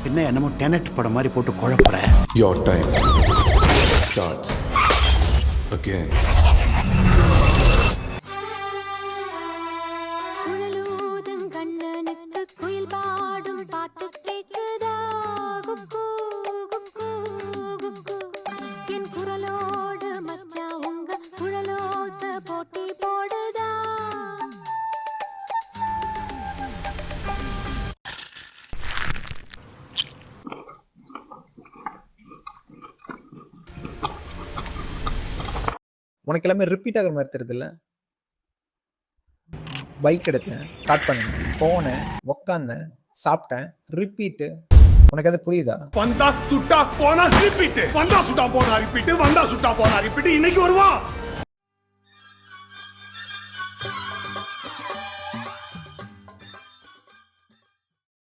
என்ன என்னமோ டெனட் படம் மாதிரி போட்டு குழப்புற. Your time starts again. உனக்கு எல்லாமே ரிப்பீட் ஆகிற மாதிரி தெரியுதுல்ல. பைக் எடுத்தேன், ஸ்டார்ட் பண்ணேன், போனேன், உக்காந்தேன், சாப்பிட்டேன், ரிப்பீட்டு. உனக்கு அது புரியுதா? வந்தா சுட்டா போனா ரிப்பீட், வந்தா சுட்டா போனா ரிப்பீட், வந்தா சுட்டா போனா ரிப்பீட். இன்னைக்கு வருவான்,